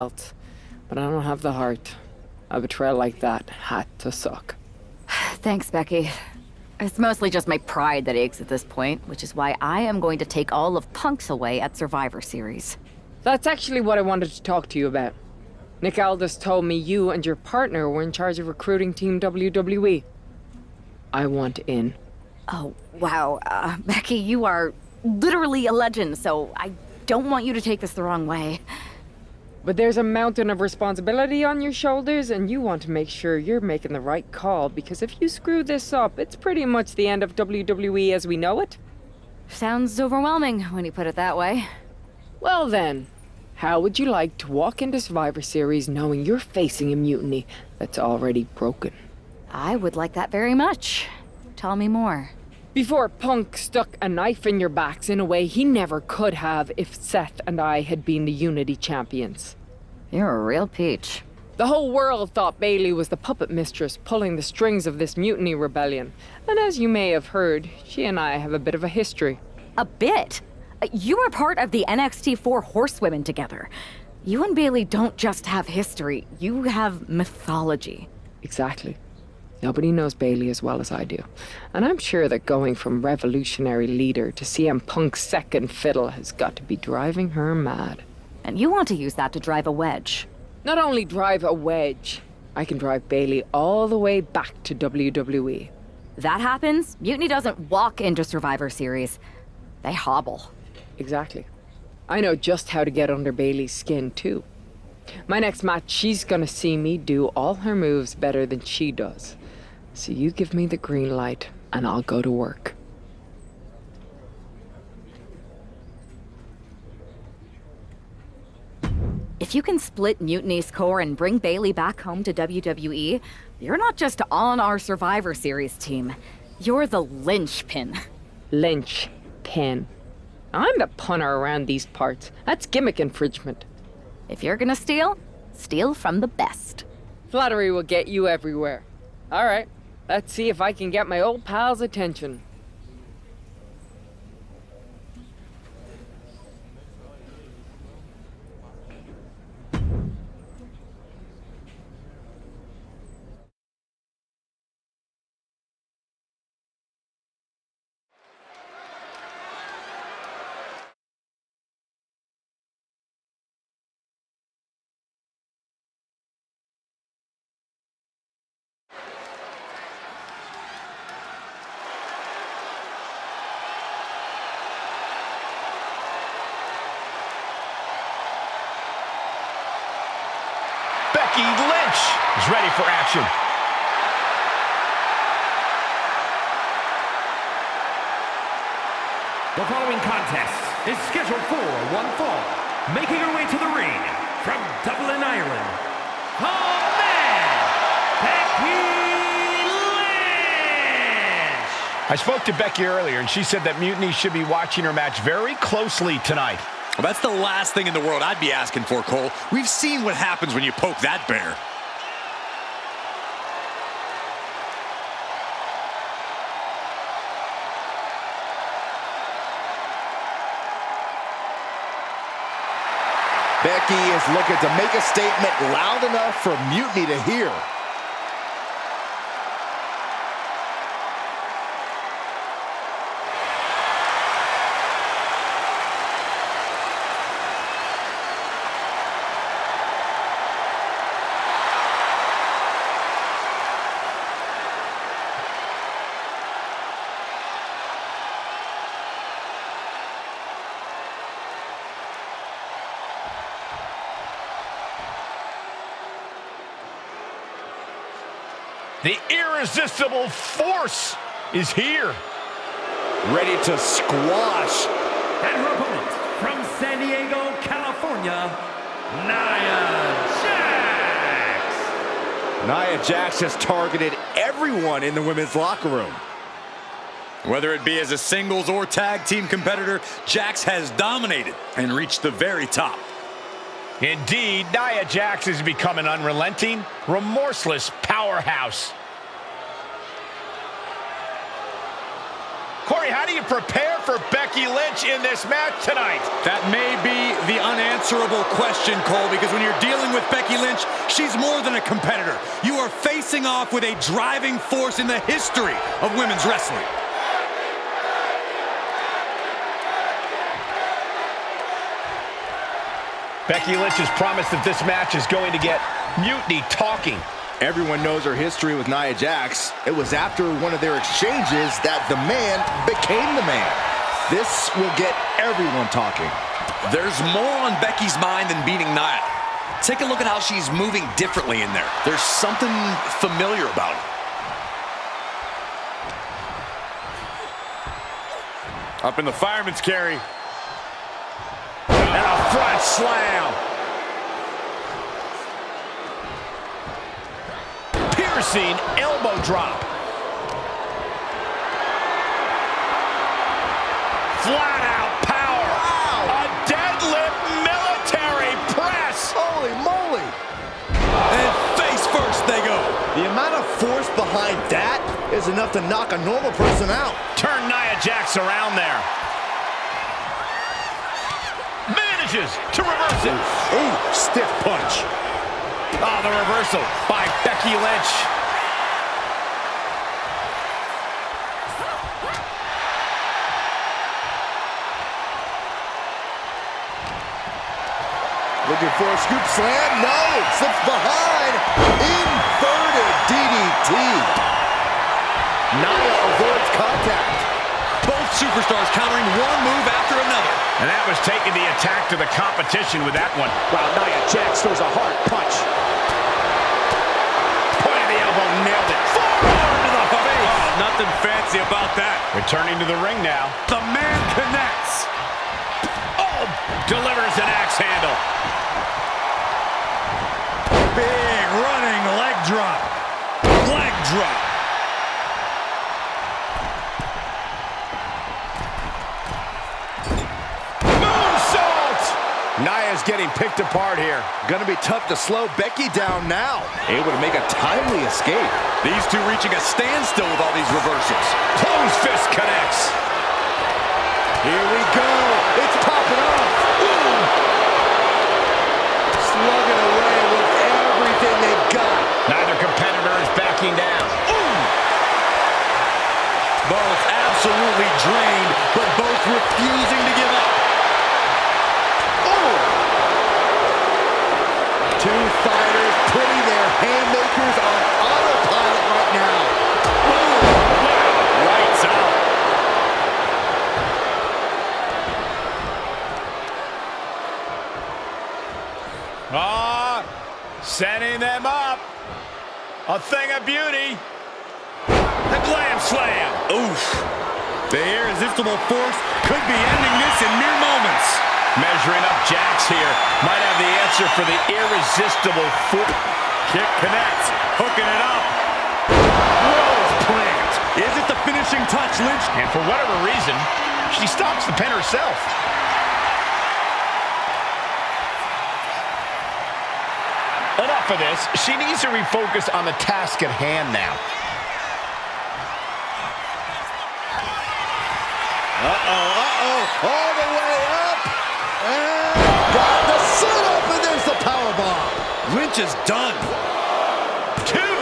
else, but I don't have the heart. A betrayal like that had to suck. Thanks, Becky. It's mostly just my pride that aches at this point, which is why I am going to take all of Punk's away at Survivor Series. That's actually what I wanted to talk to you about. Nick Aldis told me you and your partner were in charge of recruiting Team WWE. I want in. Oh, wow. Becky, you are literally a legend, so I don't want you to take this the wrong way. But there's a mountain of responsibility on your shoulders, and you want to make sure you're making the right call, because if you screw this up, it's pretty much the end of WWE as we know it. Sounds overwhelming when you put it that way. Well then, how would you like to walk into Survivor Series knowing you're facing a mutiny that's already broken? I would like that very much. Tell me more. Before Punk stuck a knife in your backs in a way he never could have if Seth and I had been the Unity champions. You're a real peach. The whole world thought Bayley was the puppet mistress pulling the strings of this mutiny rebellion. And as you may have heard, she and I have a bit of a history. A bit? You were part of the NXT 4 Horsewomen together. You and Bayley don't just have history, you have mythology. Exactly. Nobody knows Bayley as well as I do. And I'm sure that going from revolutionary leader to CM Punk's second fiddle has got to be driving her mad. And you want to use that to drive a wedge. Not only drive a wedge, I can drive Bayley all the way back to WWE. That happens, Mutiny doesn't walk into Survivor Series. They hobble. Exactly. I know just how to get under Bayley's skin, too. My next match, she's gonna see me do all her moves better than she does. So you give me the green light, and I'll go to work. If you can split Mutiny's core and bring Bayley back home to WWE, you're not just on our Survivor Series team. You're the linchpin. Linchpin. I'm the punter around these parts. That's gimmick infringement. If you're gonna steal, steal from the best. Flattery will get you everywhere. All right, let's see if I can get my old pal's attention. Becky Lynch is ready for action. The following contest is scheduled for one fall. Making her way to the ring from Dublin, Ireland, the man, Becky Lynch! I spoke to Becky earlier, and she said that Mutiny should be watching her match very closely tonight. Well, that's the last thing in the world I'd be asking for, Cole. We've seen what happens when you poke that bear. Becky is looking to make a statement loud enough for Mutiny to hear. The irresistible force is here. Ready to squash. And her opponent from San Diego, California, Nia Jax! Nia Jax has targeted everyone in the women's locker room. Whether it be as a singles or tag team competitor, Jax has dominated and reached the very top. Indeed, Nia Jax has become an unrelenting, remorseless powerhouse. Corey, how How do you prepare for Becky Lynch in this match tonight? That may be the unanswerable question, Cole, because when you're dealing with Becky Lynch, she's more than a competitor. You are facing off with a driving force in the history of women's wrestling. Becky Lynch has promised that this match is going to get Mutiny talking. Everyone knows her history with Nia Jax. It was after one of their exchanges that the man became the man. This will get everyone talking. There's more on Becky's mind than beating Nia. Take a look at how she's moving differently in there. There's something familiar about it. Up in the fireman's carry. And a front slam. Piercing elbow drop. Flat out power. Wow. A deadlift military press. Holy moly. And face first they go. The amount of force behind that is enough to knock a normal person out. Turn Nia Jax around there. Manages to reverse it. Ooh, stiff punch. Oh, the reversal by Becky Lynch. Looking for a scoop slam. No, slips behind. Inverted DDT. Nia avoids contact. Both superstars countering one move after another. And that was taking the attack to the competition with that one. Wow, Nia Jax throws a hard punch. Point of the elbow, nailed it. Forearm to the face. Oh, nothing fancy about that. Returning to the ring now. The man connects. Oh, delivers an axe handle. Big running leg drop. Leg drop. Nia's getting picked apart here. Gonna be tough to slow Becky down now. Able to make a timely escape. These two reaching a standstill with all these reversals. Close fist connects. Here we go. It's popping off. Ooh. Slugging away with everything they've got. Neither competitor is backing down. Ooh. Both absolutely drained, but both refusing to give up. Two fighters putting their haymakers on autopilot right now. Ooh, wow, lights out. Setting them up. A thing of beauty. The glam slam. Oof. The irresistible force could be ending this in mere moments. Measuring up Jax here. Might have the answer for the irresistible foot. Kick connects. Hooking it up. Rose plant. Is it the finishing touch, Lynch? And for whatever reason, she stops the pin herself. Enough of this. She needs to refocus on the task at hand now. All the way up. And got the setup, and there's the powerbomb. Lynch is done. Two.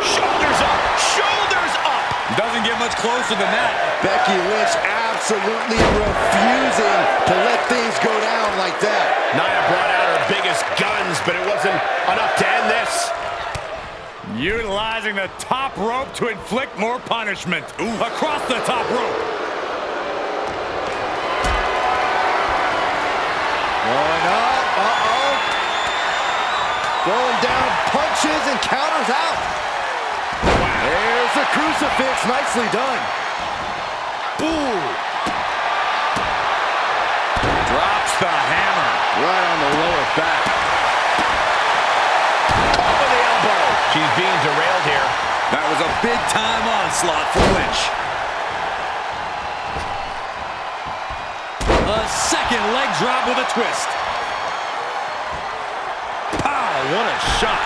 Shoulders up. Shoulders up. Doesn't get much closer than that. Becky Lynch absolutely refusing to let things go down like that. Nia brought out her biggest guns, but it wasn't enough to end this. Utilizing the top rope to inflict more punishment. Ooh. Across the top rope. Going up. Throwing down punches and counters out. Wow. There's the crucifix. Nicely done. Ooh. Drops the hammer. Right on the lower back. Top of the elbow. She's being derailed here. That was a big-time onslaught for Lynch. A second leg drop with a twist. Pow, what a shot.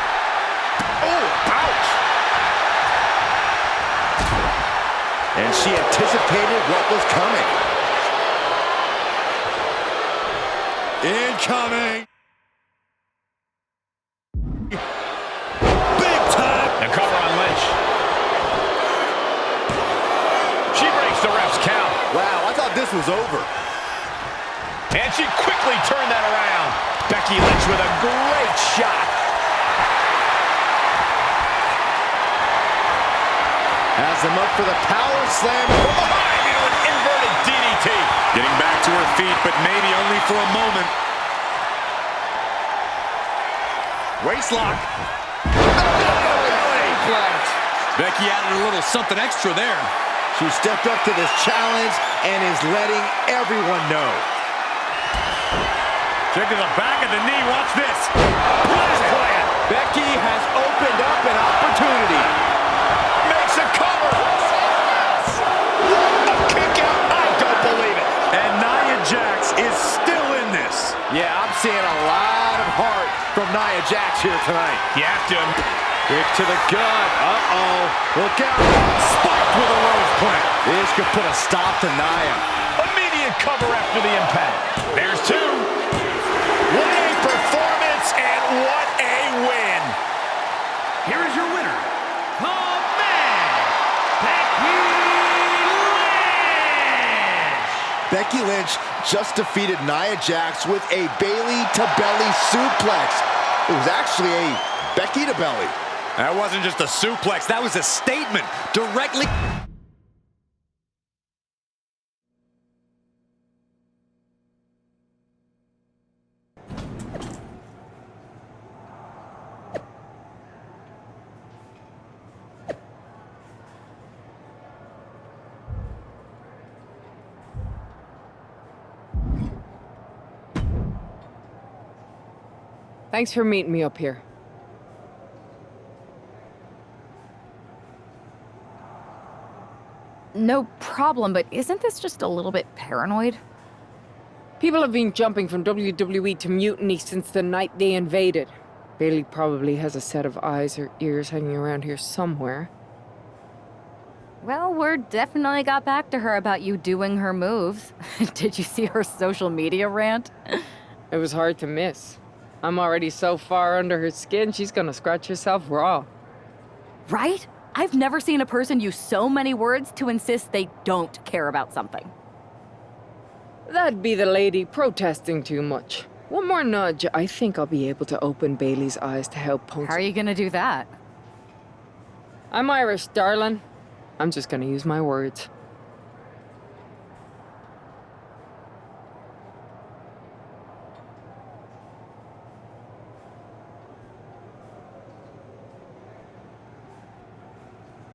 Oh, ouch. And she anticipated what was coming. Incoming. Big time. The cover on Lynch. She breaks the ref's count. Wow, I thought this was over. And she quickly turned that around. Becky Lynch with a great shot. Has them up for the power slam from behind Into an inverted DDT. Getting back to her feet, but maybe only for a moment. waistlock. Becky added a little something extra there. She stepped up to this challenge and is letting everyone know. Check to the back of the knee. Watch this. Plan. Becky has opened up an opportunity. Makes a cover. A kick out. I don't believe it. And Nia Jax is still in this. Yeah, I'm seeing a lot of heart from Nia Jax here tonight. You have to. Kick to the gut. Uh-oh. Look out. Spiked with a rose plant. This could put a stop to Nia. Immediate cover after the impact. There's two. What a performance and what a win. Here is your winner, the man, Becky Lynch. Becky Lynch just defeated Nia Jax with a Bayley to belly suplex. It was actually a Becky to belly. That wasn't just a suplex, that was a statement directly. Thanks for meeting me up here. No problem, but isn't this just a little bit paranoid? People have been jumping from WWE to Mutiny since the night they invaded. Bayley probably has a set of eyes or ears hanging around here somewhere. Well, word definitely got back to her about you doing her moves. Did you see her social media rant? It was hard to miss. I'm already so far under her skin, she's gonna scratch herself raw. Right? I've never seen a person use so many words to insist they don't care about something. That'd be the lady protesting too much. One more nudge, I think I'll be able to open Bayley's eyes to help Punk. How are you gonna do that? I'm Irish, darling. I'm just gonna use my words.